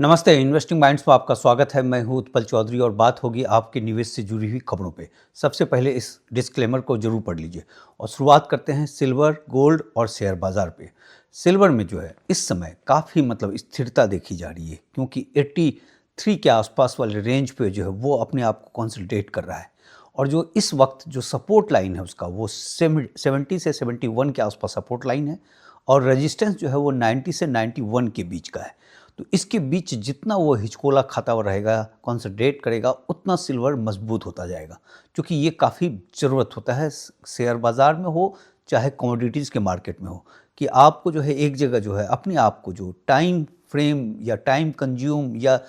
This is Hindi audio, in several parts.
नमस्ते, इन्वेस्टिंग माइंड्स में आपका स्वागत है। मैं हूं उत्पल चौधरी और बात होगी आपके निवेश से जुड़ी हुई खबरों पे। सबसे पहले इस डिस्क्लेमर को जरूर पढ़ लीजिए और शुरुआत करते हैं सिल्वर, गोल्ड और शेयर बाजार पे। सिल्वर में जो है इस समय काफ़ी स्थिरता देखी जा रही है, क्योंकि 83 के आसपास वाले रेंज पे जो है वो अपने आप को कंसोलिडेट कर रहा है। और जो इस वक्त जो सपोर्ट लाइन है उसका वो 70 से 71 के आसपास सपोर्ट लाइन है, और रेजिस्टेंस जो है वो 90 से 91 के बीच का है। तो इसके बीच जितना वो हिचकोला खाता हुआ रहेगा, कंसंट्रेट करेगा, उतना सिल्वर मजबूत होता जाएगा। क्योंकि ये काफ़ी ज़रूरत होता है शेयर बाज़ार में हो चाहे कमोडिटीज़ के मार्केट में हो, कि आपको जो है एक जगह जो है अपने आप को जो टाइम फ्रेम या टाइम कंज्यूम या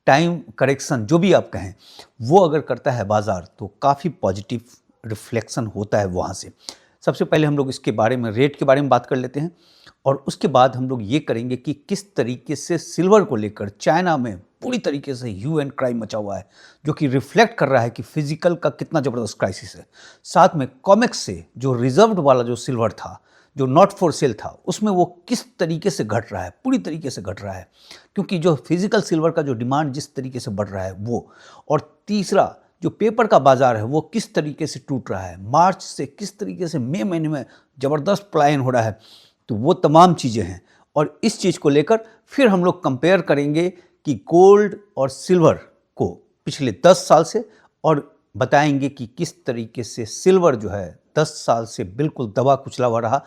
टाइम करेक्शन जो भी आप कहें, वो अगर करता है बाज़ार तो काफ़ी पॉजिटिव रिफ्लेक्शन होता है वहाँ से। सबसे पहले हम लोग इसके बारे में, रेट के बारे में बात कर लेते हैं, और उसके बाद हम लोग ये करेंगे कि किस तरीके से सिल्वर को लेकर चाइना में पूरी तरीके से ह्यू एंड क्राई मचा हुआ है, जो कि रिफ्लेक्ट कर रहा है कि फिजिकल का कितना ज़बरदस्त क्राइसिस है। साथ में कॉमेक्स से जो रिजर्व्ड वाला जो सिल्वर था, जो नॉट फॉर सेल था, उसमें वो किस तरीके से घट रहा है, पूरी तरीके से घट रहा है, क्योंकि जो फिजिकल सिल्वर का जो डिमांड जिस तरीके से बढ़ रहा है वो। और तीसरा, जो पेपर का बाजार है वो किस तरीके से टूट रहा है, मार्च से किस तरीके से मई महीने में ज़बरदस्त पलायन हो रहा है। तो वो तमाम चीज़ें हैं, और इस चीज़ को लेकर फिर हम लोग कंपेयर करेंगे कि गोल्ड और सिल्वर को पिछले 10 साल से, और बताएंगे कि किस तरीके से सिल्वर जो है 10 साल से बिल्कुल दबा कुचला हुआ रहा।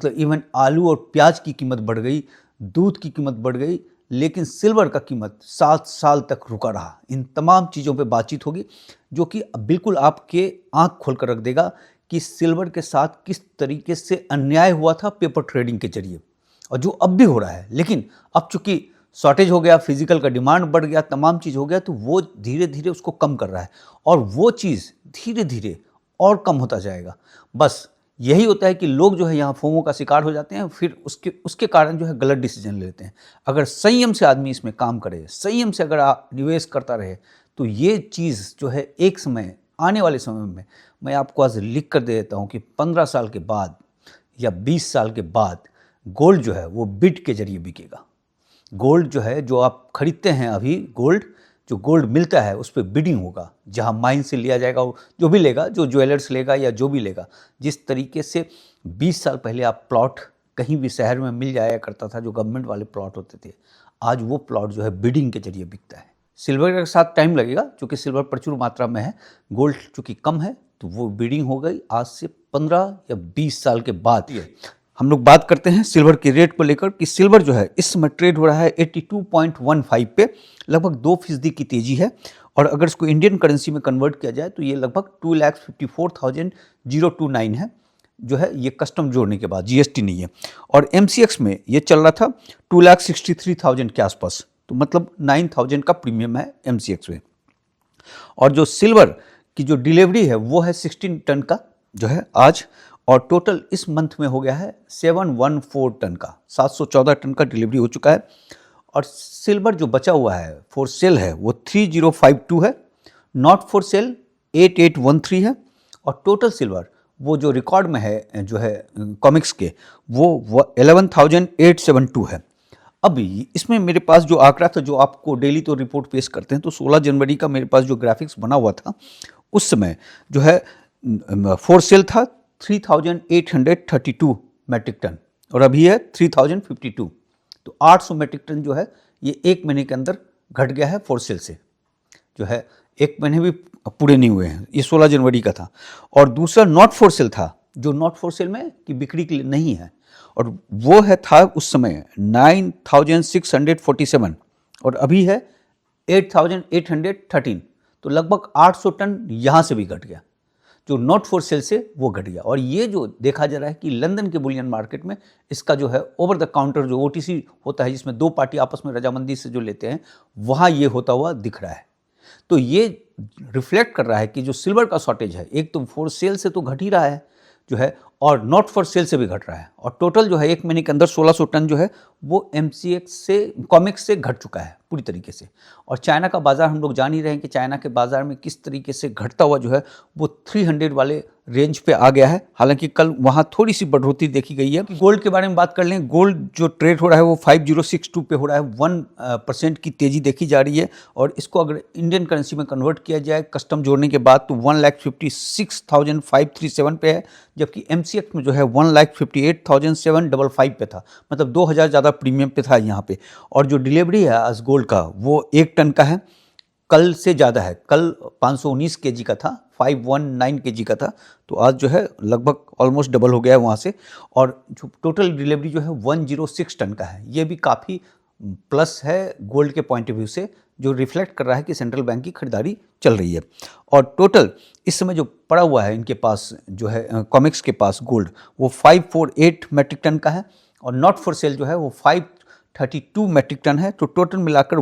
इवन आलू और प्याज की कीमत बढ़ गई, दूध की कीमत बढ़ गई, लेकिन सिल्वर का कीमत 7 साल तक रुका रहा। इन तमाम चीज़ों पे बातचीत होगी, जो कि बिल्कुल आपके आँख खोल कर रख देगा कि सिल्वर के साथ किस तरीके से अन्याय हुआ था पेपर ट्रेडिंग के जरिए, और जो अब भी हो रहा है। लेकिन अब चूंकि शॉर्टेज हो गया, फिजिकल का डिमांड बढ़ गया, तमाम चीज़ हो गया, तो वो धीरे धीरे उसको कम कर रहा है, और वो चीज़ धीरे धीरे और कम होता जाएगा। बस यही होता है कि लोग जो है यहाँ फोमो का शिकार हो जाते हैं, फिर उसके कारण जो है गलत डिसीजन लेते हैं। अगर संयम से आदमी इसमें काम करे, संयम से अगर निवेश करता रहे, तो ये चीज़ जो है एक समय, आने वाले समय में, मैं आपको आज लिख कर दे देता हूँ कि 15 साल के बाद या 20 साल के बाद गोल्ड जो है वो बिड के जरिए बिकेगा। गोल्ड जो है, जो आप खरीदते हैं अभी गोल्ड, जो गोल्ड मिलता है उस पर बिडिंग होगा, जहाँ माइन से लिया जाएगा, जो भी लेगा, जो ज्वेलर्स लेगा या जो भी लेगा। जिस तरीके से 20 साल पहले आप प्लॉट कहीं भी शहर में मिल जाया करता था, जो गवर्नमेंट वाले प्लॉट होते थे, आज वो प्लॉट जो है बिडिंग के जरिए बिकता है। सिल्वर के साथ टाइम लगेगा, क्योंकि सिल्वर प्रचुर मात्रा में है, गोल्ड चूँकि कम है, तो वो बिडिंग हो गई आज से 15 या 20 साल के बाद। हम लोग बात करते हैं सिल्वर के रेट को लेकर कि सिल्वर जो है इस समय ट्रेड हो रहा है 82.15 पे, लगभग 2% की तेजी है। और अगर इसको इंडियन करेंसी में कन्वर्ट किया जाए तो ये लगभग 2,54,029 है, जो है ये कस्टम जोड़ने के बाद, जीएसटी नहीं है। और MCX में ये चल रहा था 2,63,000 के आसपास, तो 9,000 का प्रीमियम है MCX में। और जो सिल्वर की जो डिलीवरी है वो है 16 टन का जो है आज, और टोटल इस मंथ में हो गया है 714 टन का, 714 टन का डिलीवरी हो चुका है। और सिल्वर जो बचा हुआ है फॉर सेल है वो 3052 है, नॉट फॉर सेल 8813 है, और टोटल सिल्वर वो जो रिकॉर्ड में है जो है कॉमिक्स के, वो 11,872 है। अब इसमें मेरे पास जो आंकड़ा था, जो आपको डेली तो रिपोर्ट पेश करते हैं, तो 16 जनवरी का मेरे पास जो ग्राफिक्स बना हुआ था, उस समय जो है फॉर सेल था 3,832 मैट्रिक टन, और अभी है 3,052। तो 800 मैट्रिक टन जो है ये एक महीने के अंदर घट गया है फॉर सेल से, जो है एक महीने भी पूरे नहीं हुए हैं, ये 16 जनवरी का था। और दूसरा नॉट फॉर सेल था, जो नॉट फॉर सेल में कि बिक्री के लिए नहीं है, और वो था उस समय 9,647, और अभी है 8,813। तो लगभग 800 टन यहाँ से भी घट गया, जो नॉट फॉर सेल से वो घट गया। और ये जो देखा जा रहा है कि लंदन के बुलियन मार्केट में इसका जो है ओवर द काउंटर जो OTC होता है, जिसमें दो पार्टी आपस में रजामंदी से जो लेते हैं, वहाँ ये होता हुआ दिख रहा है। तो ये रिफ्लेक्ट कर रहा है कि जो सिल्वर का शॉर्टेज है, एक तो फॉर सेल से तो घट ही रहा है जो है, और नॉट फॉर सेल से भी घट रहा है। और टोटल जो है एक महीने के अंदर 1600 टन जो है वो एमसीएक्स से कॉमेक्स से घट चुका है पूरी तरीके से। और चाइना का बाज़ार हम लोग जान ही रहे हैं कि चाइना के बाज़ार में किस तरीके से घटता हुआ जो है वो 300 वाले रेंज पे आ गया है। हालांकि कल वहाँ थोड़ी सी बढ़ोतरी देखी गई है। गोल्ड के बारे में बात कर लें, गोल्ड जो ट्रेड हो रहा है वो 5062 पे हो रहा है, 1% की तेज़ी देखी जा रही है। और इसको अगर इंडियन करेंसी में कन्वर्ट किया जाए कस्टम जोड़ने के बाद तो 1,56,537 पे है, जबकि एमसीएक्स में जो है 1,58,755 पे था, मतलब 2000 ज़्यादा प्रीमियम पे था यहाँ पे। और जो डिलीवरी है आज गोल्ड का वो 1 टन का है, कल से ज़्यादा है। कल 519 केजी का था, 519 केजी का था, तो आज जो है लगभग ऑलमोस्ट डबल हो गया है वहाँ से। और जो टोटल डिलीवरी जो है 106 टन का है, ये भी काफ़ी प्लस है गोल्ड के पॉइंट ऑफ व्यू से, जो रिफ्लेक्ट कर रहा है कि सेंट्रल बैंक की खरीदारी चल रही है। और टोटल इस समय जो पड़ा हुआ है इनके पास जो है कॉमेक्स के पास गोल्ड वो 548 मैट्रिक टन का है, और नॉट फॉर सेल जो है वो 532 मैट्रिक टन है। तो टोटल मिलाकर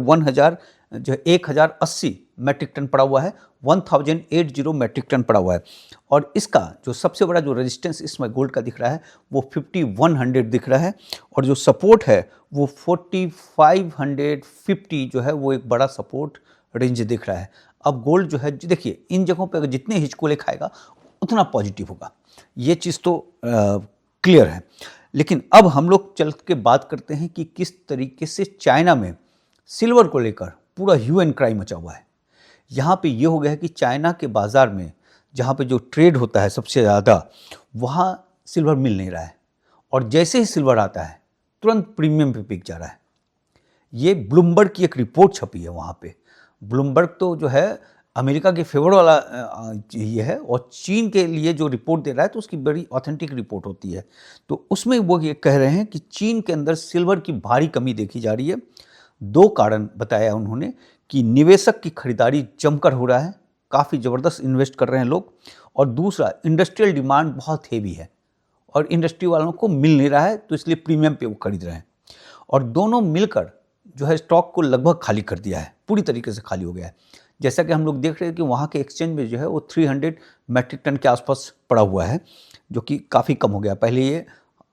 1080 मैट्रिक टन पड़ा हुआ है, 1080 मैट्रिक टन पड़ा हुआ है। और इसका जो सबसे बड़ा जो रेजिस्टेंस इसमें गोल्ड का दिख रहा है वो 5100 दिख रहा है, और जो सपोर्ट है वो 4550 जो है वो एक बड़ा सपोर्ट रेंज दिख रहा है। अब गोल्ड जो है देखिए इन जगहों पे अगर जितने हिचकोले खाएगा उतना पॉजिटिव होगा, ये चीज़ तो क्लियर है। लेकिन अब हम लोग चल के बात करते हैं कि किस तरीके से चाइना में सिल्वर को लेकर पूरा ह्यू एंड क्राई मचा हुआ है। यहाँ पे ये हो गया है कि चाइना के बाज़ार में जहाँ पे जो ट्रेड होता है सबसे ज़्यादा, वहाँ सिल्वर मिल नहीं रहा है, और जैसे ही सिल्वर आता है तुरंत प्रीमियम पे बिक जा रहा है। ये ब्लूमबर्ग की एक रिपोर्ट छपी है वहाँ पे। ब्लूमबर्ग तो जो है अमेरिका के फेवर वाला ये है, और चीन के लिए जो रिपोर्ट दे रहा है तो उसकी बड़ी ऑथेंटिक रिपोर्ट होती है। तो उसमें वो ये कह रहे हैं कि चीन के अंदर सिल्वर की भारी कमी देखी जा रही है। 2 कारण बताया उन्होंने कि निवेशक की खरीदारी जमकर हो रहा है, काफ़ी ज़बरदस्त इन्वेस्ट कर रहे हैं लोग, और दूसरा इंडस्ट्रियल डिमांड बहुत हेवी है और इंडस्ट्री वालों को मिल नहीं रहा है, तो इसलिए प्रीमियम पे वो खरीद रहे हैं। और दोनों मिलकर जो है स्टॉक को लगभग खाली कर दिया है, पूरी तरीके से खाली हो गया है। जैसा कि हम लोग देख रहे हैं कि वहाँ के एक्सचेंज में जो है वो 300 मैट्रिक टन के आसपास पड़ा हुआ है, जो कि काफ़ी कम हो गया। पहले ये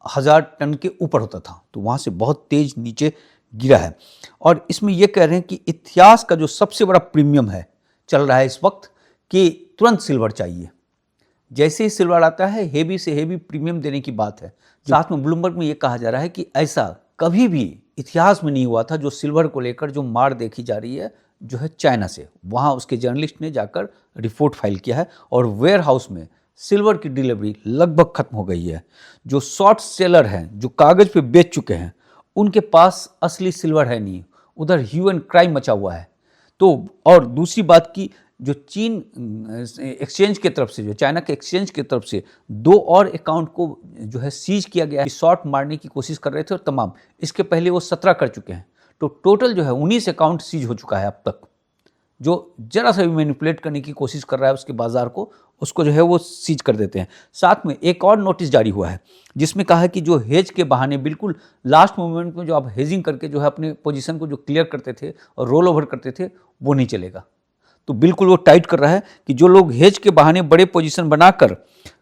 1000 टन के ऊपर होता था, तो वहाँ से बहुत तेज़ नीचे गिरा है। और इसमें ये कह रहे हैं कि इतिहास का जो सबसे बड़ा प्रीमियम है चल रहा है इस वक्त, कि तुरंत सिल्वर चाहिए। जैसे ही सिल्वर आता है हेवी से हेवी प्रीमियम देने की बात है। साथ में ब्लूमबर्ग में ये कहा जा रहा है कि ऐसा कभी भी इतिहास में नहीं हुआ था जो सिल्वर को लेकर जो मार देखी जा रही है जो है चाइना से। वहाँ उसके जर्नलिस्ट ने जाकर रिपोर्ट फाइल किया है, और वेयर हाउस में सिल्वर की डिलीवरी लगभग खत्म हो गई है। जो शॉर्ट सेलर हैं, जो कागज़ पे बेच चुके हैं, उनके पास असली सिल्वर है नहीं, उधर ह्यू एंड क्राई मचा हुआ है। तो और दूसरी बात की जो चीन एक्सचेंज की तरफ से, जो चाइना के एक्सचेंज की तरफ से 2 और अकाउंट को जो है सीज किया गया है, शॉर्ट मारने की कोशिश कर रहे थे, और तमाम इसके पहले वो 17 कर चुके हैं। तो टोटल जो है 19 अकाउंट सीज हो चुका है अब तक। जो जरा सा भी मैनिपुलेट करने की कोशिश कर रहा है उसके बाजार को, उसको जो है वो सीज कर देते हैं। साथ में एक और नोटिस जारी हुआ है जिसमें कहा है कि जो हेज के बहाने बिल्कुल लास्ट मोमेंट में जो आप हेजिंग करके जो है अपने पोजीशन को जो क्लियर करते थे और रोल ओवर करते थे, वो नहीं चलेगा। तो बिल्कुल वो टाइट कर रहा है कि जो लोग हेज के बहाने बड़े पोजीशन बनाकर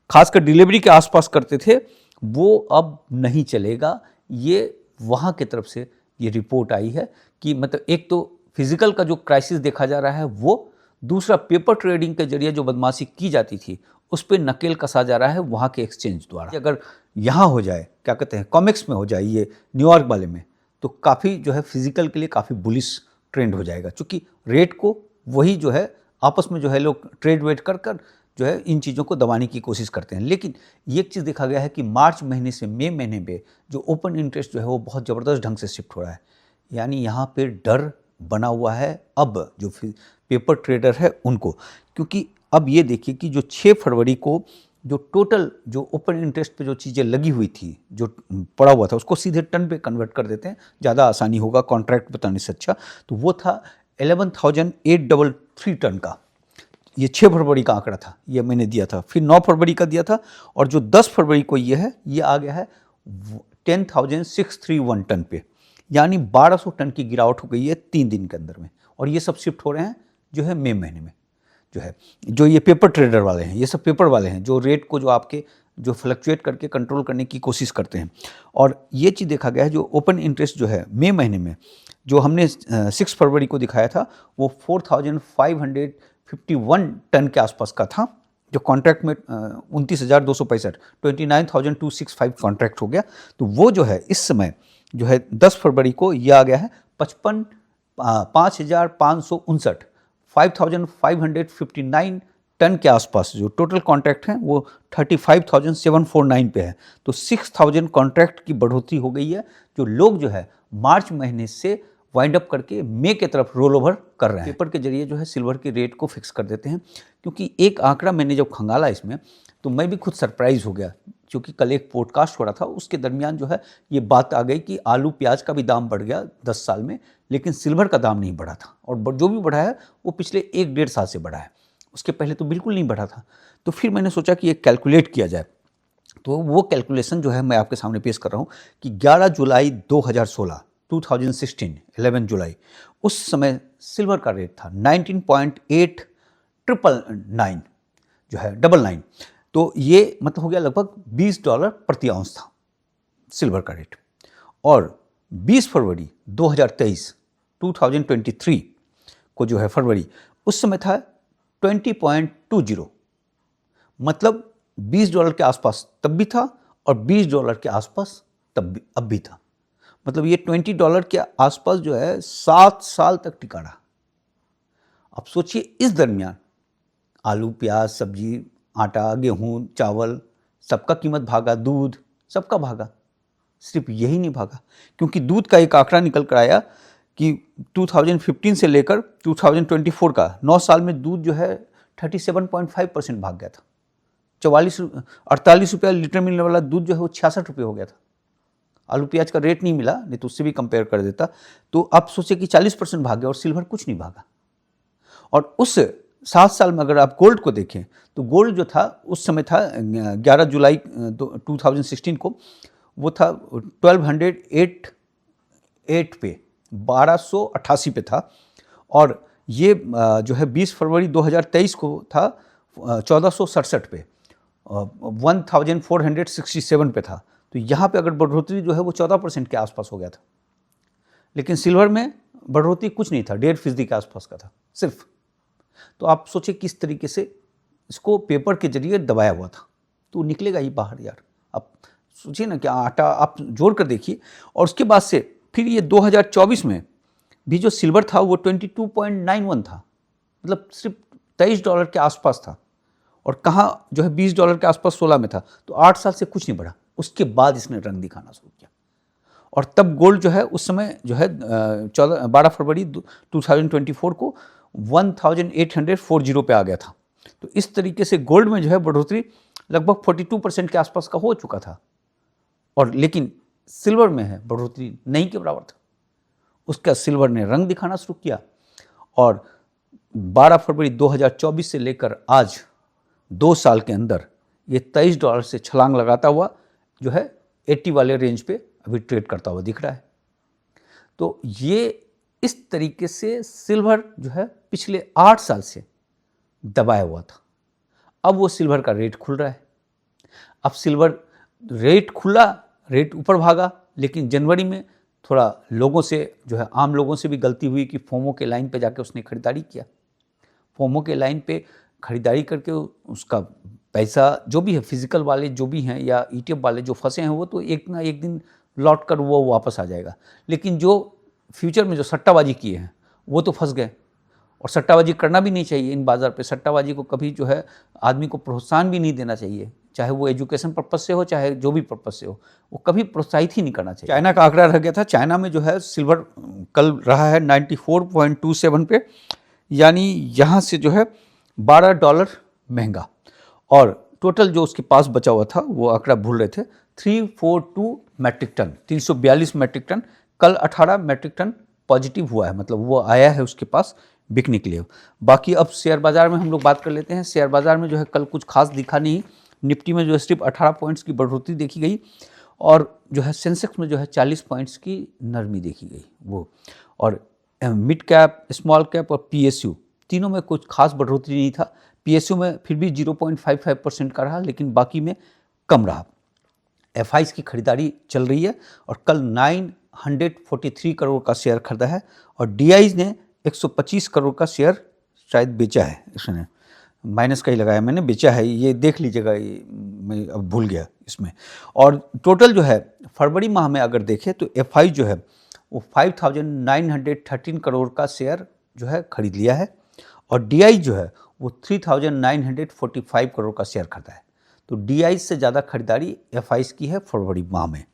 खासकर डिलीवरी के आसपास करते थे, वो अब नहीं चलेगा। ये वहाँ की तरफ से ये रिपोर्ट आई है कि मतलब एक तो फिजिकल का जो क्राइसिस देखा जा रहा है वो, दूसरा पेपर ट्रेडिंग के जरिए जो बदमाशी की जाती थी उस पर नकेल कसा जा रहा है वहाँ के एक्सचेंज द्वारा। अगर यहाँ हो जाए, क्या कहते हैं, कॉमेक्स में हो जाए, ये न्यूयॉर्क वाले में, तो काफ़ी जो है फिजिकल के लिए काफ़ी बुलिश ट्रेंड हो जाएगा, क्योंकि रेट को वही जो है आपस में जो है लोग ट्रेड वेट कर कर जो है इन चीज़ों को दबाने की कोशिश करते हैं। लेकिन ये एक चीज़ देखा गया है कि मार्च महीने से मई महीने में जो ओपन इंटरेस्ट जो है वो बहुत ज़बरदस्त ढंग से शिफ्ट हो रहा है। यानी यहाँ पे डर बना हुआ है अब जो पेपर ट्रेडर है उनको, क्योंकि अब ये देखिए कि जो 6 फरवरी को जो टोटल जो ओपन इंटरेस्ट पे जो चीज़ें लगी हुई थी, जो पड़ा हुआ था, उसको सीधे टन पे कन्वर्ट कर देते हैं, ज़्यादा आसानी होगा कॉन्ट्रैक्ट बताने से अच्छा। तो वो था 11,833 टन का, ये 6 फरवरी का आंकड़ा था, ये मैंने दिया था। फिर 9 फरवरी का दिया था, और जो 10 फरवरी को ये है, ये आ गया है 10,631 टन पे। यानी 1200 टन की गिरावट हो गई है 3 दिन के अंदर में। और ये सब शिफ्ट हो रहे हैं जो है मई महीने में, जो है जो ये पेपर ट्रेडर वाले हैं, ये सब पेपर वाले हैं जो रेट को जो आपके जो फ्लक्चुएट करके कंट्रोल करने की कोशिश करते हैं। और ये चीज़ देखा गया है, जो ओपन इंटरेस्ट जो है मई महीने में जो हमने 6 फरवरी को दिखाया था, वो 4,551 टन के आसपास का था, जो कॉन्ट्रैक्ट में 29,265 29,265 कॉन्ट्रैक्ट हो गया। तो वो जो है इस समय जो है 10 फरवरी को ये आ गया है 5,559 5,559 टन के आसपास। जो टोटल कॉन्ट्रैक्ट हैं वो 35,749 पे है। तो 6,000 कॉन्ट्रैक्ट की बढ़ोतरी हो गई है, जो लोग जो है मार्च महीने से वाइंड अप करके मई के तरफ रोल ओवर कर रहे हैं। पेपर के जरिए जो है सिल्वर के रेट को फिक्स कर देते हैं, क्योंकि एक आंकड़ा मैंने जब खंगाला इसमें तो मैं भी खुद सरप्राइज हो गया, क्योंकि कल एक पॉडकास्ट हो रहा था, उसके दरमियान जो है ये बात आ गई कि आलू प्याज का भी दाम बढ़ गया 10 साल में, लेकिन सिल्वर का दाम नहीं बढ़ा था। और जो भी बढ़ा है वो पिछले 1-1.5 साल से बढ़ा है, उसके पहले तो बिल्कुल नहीं बढ़ा था। तो फिर मैंने सोचा कि एक कैलकुलेट किया जाए, तो वो कैलकुलेशन जो है मैं आपके सामने पेश कर रहा हूँ कि 11 जुलाई 2016 2016 11 जुलाई उस समय सिल्वर का रेट था 19.8999 जो है 99। तो ये मतलब हो गया लगभग $20 प्रति आउंस था सिल्वर का रेट। और 20 फरवरी 2023 को जो है फरवरी, उस समय था 20.20, मतलब $20 के आसपास तब भी था और $20 के आसपास अब भी था। मतलब ये $20 के आसपास जो है 7 साल तक टिका रहा। अब सोचिए इस दरमियान आलू प्याज सब्जी आटा गेहूं चावल सबका कीमत भागा, दूध सबका भागा, सिर्फ यही नहीं भागा। क्योंकि दूध का एक आंकड़ा निकल कर आया कि 2015 से लेकर 2024 का 9 साल में दूध जो है 37.5% भाग गया था। 48 रुपया लीटर मिलने वाला दूध जो है वो 66 रुपये हो गया था। आलू प्याज का रेट नहीं मिला, नहीं तो उससे भी कंपेयर कर देता। तो आप सोचे कि 40% भाग गया और सिल्वर कुछ नहीं भागा। और उस 7 साल में अगर आप गोल्ड को देखें तो गोल्ड जो था उस समय था 11 जुलाई 2016 को वो था 1208 पे 1288 पे था। और ये जो है 20 फरवरी 2023 को था 1467 पे 1467 पे था। तो यहाँ पे अगर बढ़ोतरी जो है वो 14% के आसपास हो गया था। लेकिन सिल्वर में बढ़ोतरी कुछ नहीं था, 1.5% के आसपास का था सिर्फ। तो आप सोचिए किस तरीके से इसको पेपर के जरिए दबाया हुआ था, तो निकलेगा ही बाहर यार। आप सोचिए ना कि आटा आप जोड़ कर देखिए। और उसके बाद से फिर ये 2024 में भी जो सिल्वर था वो 22.91 था, मतलब सिर्फ $23 के आसपास था। और कहाँ जो है $20 के आसपास 16 में था। तो 8 साल से कुछ नहीं बढ़ा। उसके बाद इसने रंग दिखाना शुरू किया। और तब गोल्ड जो है उस समय जो है 12 फरवरी 2024 को 1840 पे आ गया था। तो इस तरीके से गोल्ड में जो है बढ़ोतरी लगभग 42% के आसपास का हो चुका था। और लेकिन सिल्वर में है बढ़ोतरी नहीं के बराबर था। उसका सिल्वर ने रंग दिखाना शुरू किया। और 12 फरवरी 2024 से लेकर आज 2 साल के अंदर ये $23 से छलांग लगाता हुआ जो है 80 वाले रेंज पे अभी ट्रेड करता हुआ दिख रहा है। तो ये इस तरीके से सिल्वर जो है पिछले 8 साल से दबाया हुआ था। अब वो सिल्वर का रेट खुल रहा है। अब सिल्वर रेट खुला, रेट ऊपर भागा। लेकिन जनवरी में थोड़ा लोगों से जो है आम लोगों से भी गलती हुई कि फोमो के लाइन पे जाके उसने खरीदारी किया। फोमो के लाइन पे खरीदारी करके उसका पैसा जो भी है, फिजिकल वाले जो भी हैं या ETF वाले जो फंसे हैं, वो तो एक ना एक दिन लौट कर वो वापस आ जाएगा। लेकिन जो फ्यूचर में जो सट्टाबाजी किए हैं वो तो फंस गए। और सट्टाबाजी करना भी नहीं चाहिए इन बाज़ार पे। सट्टाबाजी को कभी जो है आदमी को प्रोत्साहन भी नहीं देना चाहिए, चाहे वो एजुकेशन पर्पज़ से हो चाहे जो भी पर्पज़ से हो, वो कभी प्रोत्साहित ही नहीं करना चाहिए। चाइना का आंकड़ा रह गया था। चाइना में जो है सिल्वर कल रहा है 94.27 पे, यानी यहाँ से जो है $12 महंगा। और टोटल जो उसके पास बचा हुआ था वो आंकड़ा भूल रहे थे 342 मैट्रिक टन, 342 मैट्रिक टन। कल 18 मैट्रिक टन पॉजिटिव हुआ है, मतलब वो आया है उसके पास बिकने के लिए। बाकी अब शेयर बाज़ार में हम लोग बात कर लेते हैं। शेयर बाज़ार में जो है कल कुछ खास दिखा नहीं। निफ्टी में जो है सिर्फ 18 पॉइंट्स की बढ़ोतरी देखी गई। और जो है सेंसेक्स में जो है 40 पॉइंट्स की नरमी देखी गई वो। और मिड कैप, स्मॉल कैप और PSU तीनों में कुछ खास बढ़ोतरी नहीं था। PSU में फिर भी 0.55% का रहा, लेकिन बाकी में कम रहा। एफआईज की खरीदारी चल रही है और कल 943 करोड़ का शेयर खरीदा है और डीआईज ने 125 करोड़ का शेयर शायद बेचा है, इसने माइनस का ही लगाया मैंने, बेचा है, ये देख लीजिएगा, मैं अब भूल गया इसमें। और टोटल जो है फरवरी माह में अगर देखें तो एफआई जो है वो 5,913 करोड़ का शेयर जो है खरीद लिया है और डीआई जो है वो 3,945 करोड़ का शेयर खरीदा है। तो डीआई से ज़्यादा खरीदारी एफआईज की है फरवरी माह में।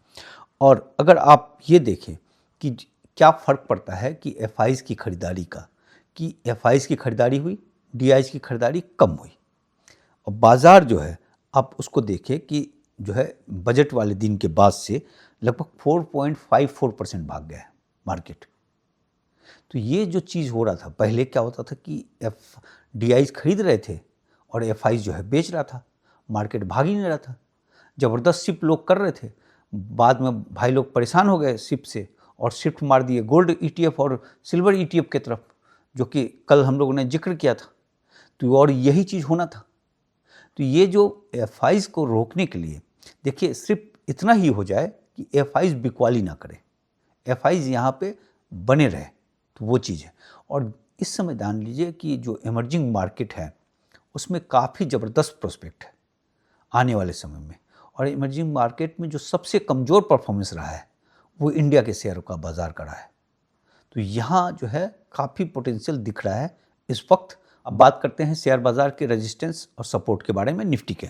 और अगर आप ये देखें कि क्या फ़र्क पड़ता है कि एफआईज की खरीदारी का, कि एफआईज की खरीदारी हुई, डीआईज की खरीदारी कम हुई। और बाज़ार जो है आप उसको देखें कि जो है बजट वाले दिन के बाद से लगभग 4.54% भाग गया है मार्केट। तो ये जो चीज़ हो रहा था, पहले क्या होता था कि डीआईज खरीद रहे थे और एफआईज जो है बेच रहा था, मार्केट भाग ही नहीं रहा था, ज़बरदस्त शिफ्ट लोग कर रहे थे। बाद में भाई लोग परेशान हो गए शिफ्ट से और शिफ्ट मार दिए गोल्ड ईटीएफ और सिल्वर ईटीएफ की तरफ, जो कि कल हम लोगों ने जिक्र किया था। तो और यही चीज़ होना था। तो ये जो एफआईज को रोकने के लिए देखिए सिर्फ इतना ही हो जाए कि एफआईज बिकवाली ना करे, एफआईज यहाँ पे बने रहे, तो वो चीज़ है। और इस समय जान लीजिए कि जो इमर्जिंग मार्केट है उसमें काफ़ी ज़बरदस्त प्रोस्पेक्ट है आने वाले समय में। और इमर्जिंग मार्केट में जो सबसे कमज़ोर परफॉर्मेंस रहा है वो इंडिया के शेयरों का बाज़ार का रहा है। तो यहाँ जो है काफ़ी पोटेंशियल दिख रहा है इस वक्त। अब बात करते हैं शेयर बाज़ार के रेजिस्टेंस और सपोर्ट के बारे में, निफ्टी के।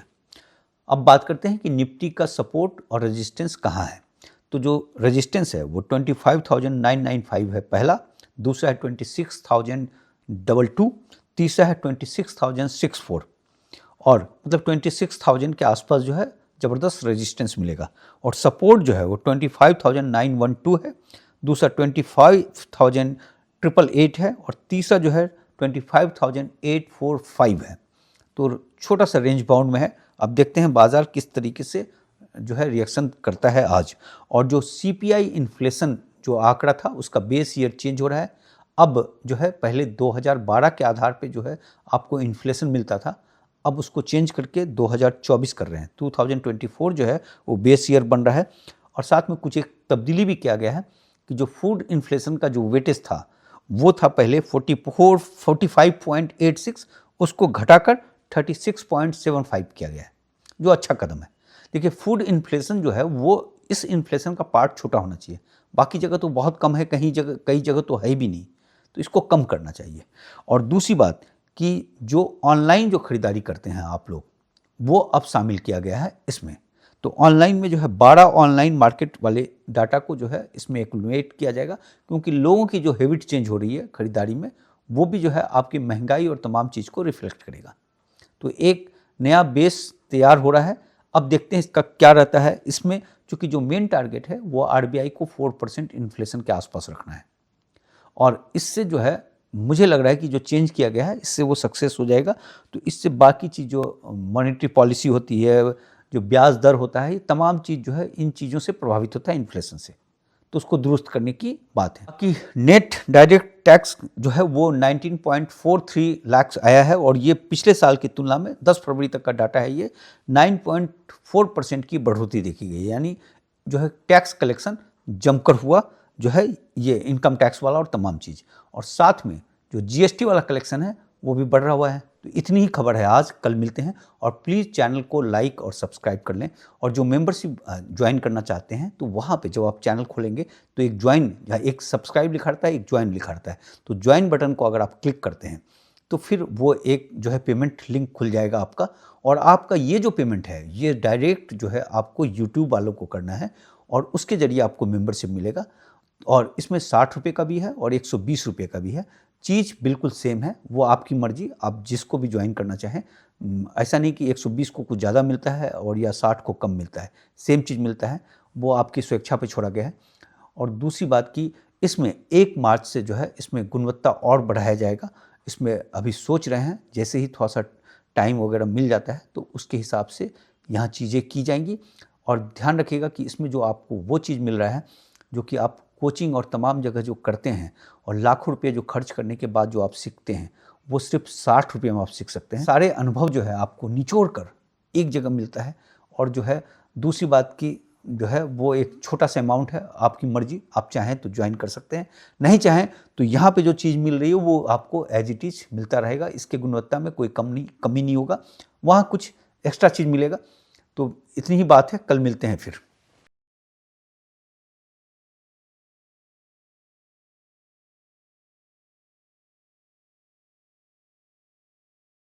अब बात करते हैं कि निफ्टी का सपोर्ट और रेजिस्टेंस कहाँ है। तो जो रेजिस्टेंस है वो 25,995 है पहला, दूसरा है 26,022, तीसरा है 26,064 और मतलब 26,000 के आसपास जो है ज़बरदस्त रेजिस्टेंस मिलेगा। और सपोर्ट जो है वो 25,912 है, दूसरा 25,888 है और तीसरा जो है 25,845 है। तो छोटा सा रेंज बाउंड में है। अब देखते हैं बाज़ार किस तरीके से जो है रिएक्शन करता है आज। और जो सीपीआई इन्फ्लेशन जो आंकड़ा था उसका बेस ईयर चेंज हो रहा है। अब जो है पहले 2012 के आधार पे जो है आपको इन्फ्लेशन मिलता था, अब उसको चेंज करके 2024 कर रहे हैं। 2024 जो है वो बेस ईयर बन रहा है। और साथ में कुछ एक तब्दीली भी किया गया है कि जो फूड इन्फ्लेशन का जो वेटेज था वो था पहले 45.86, उसको घटाकर 36.75 किया गया है, जो अच्छा कदम है। देखिए फूड इन्फ्लेशन जो है वो इस इन्फ्लेशन का पार्ट छोटा होना चाहिए, बाकी जगह तो बहुत कम है, कई जगह तो है भी नहीं, तो इसको कम करना चाहिए। और दूसरी बात कि जो ऑनलाइन जो खरीदारी करते हैं आप लोग, वो अब शामिल किया गया है इसमें। तो ऑनलाइन में जो है 12 ऑनलाइन मार्केट वाले डाटा को जो है इसमें एक्यूमुलेट किया जाएगा, क्योंकि लोगों की जो हैबिट चेंज हो रही है खरीदारी में, वो भी जो है आपकी महंगाई और तमाम चीज़ को रिफ्लेक्ट करेगा। तो एक नया बेस तैयार हो रहा है। अब देखते हैं इसका क्या रहता है इसमें, क्योंकि जो मेन टारगेट है वो आरबीआई को 4% इन्फ्लेशन के आसपास रखना है। और इससे जो है मुझे लग रहा है कि जो चेंज किया गया है इससे वो सक्सेस हो जाएगा। तो इससे बाकी चीज़ जो मॉनेटरी पॉलिसी होती है, जो ब्याज दर होता है, ये तमाम चीज़ जो है इन चीज़ों से प्रभावित होता है इन्फ्लेशन से, तो उसको दुरुस्त करने की बात है। कि नेट डायरेक्ट टैक्स जो है वो 19.43 लाख आया है और ये पिछले साल की तुलना में 10 फरवरी तक का डाटा है, ये 9.4% की बढ़ोतरी देखी गई। यानी जो है टैक्स कलेक्शन जमकर हुआ, जो है ये इनकम टैक्स वाला और तमाम चीज़। और साथ में जो जीएसटी वाला कलेक्शन है वो भी बढ़ रहा हुआ है। तो इतनी ही खबर है आज, कल मिलते हैं। और प्लीज़ चैनल को लाइक और सब्सक्राइब कर लें। और जो मेंबरशिप ज्वाइन करना चाहते हैं तो वहाँ पे जब आप चैनल खोलेंगे तो एक ज्वाइन या एक सब्सक्राइब लिखा रहता है, एक ज्वाइन लिखा रहता है। तो ज्वाइन बटन को अगर आप क्लिक करते हैं तो फिर वो एक जो है पेमेंट लिंक खुल जाएगा आपका, और आपका ये जो पेमेंट है ये डायरेक्ट जो है आपको यूट्यूब वालों को करना है और उसके ज़रिए आपको मेंबरशिप मिलेगा। और इसमें 60 रुपये का भी है और 120 रुपये का भी है। चीज़ बिल्कुल सेम है, वो आपकी मर्जी, आप जिसको भी ज्वाइन करना चाहें। ऐसा नहीं कि 120 को कुछ ज़्यादा मिलता है और या 60 को कम मिलता है, सेम चीज़ मिलता है, वो आपकी स्वेच्छा पे छोड़ा गया है। और दूसरी बात कि इसमें 1 मार्च से जो है इसमें गुणवत्ता और बढ़ाया जाएगा। इसमें अभी सोच रहे हैं, जैसे ही थोड़ा सा टाइम वगैरह मिल जाता है तो उसके हिसाब से यहाँ चीज़ें की जाएंगी। और ध्यान रखिएगा कि इसमें जो आपको वो चीज़ मिल रहा है जो कि आप कोचिंग और तमाम जगह जो करते हैं और लाखों रुपये जो खर्च करने के बाद जो आप सीखते हैं, वो सिर्फ 60 रुपये में आप सीख सकते हैं। सारे अनुभव जो है आपको निचोड़ कर एक जगह मिलता है और जो है दूसरी बात की जो है वो एक छोटा सा अमाउंट है, आपकी मर्जी, आप चाहें तो ज्वाइन कर सकते हैं, नहीं चाहें तो यहाँ पे जो चीज़ मिल रही है वो आपको एज इट इज मिलता रहेगा, इसके गुणवत्ता में कोई कमी नहीं होगा, वहाँ कुछ एक्स्ट्रा चीज़ मिलेगा। तो इतनी ही बात है, कल मिलते हैं फिर।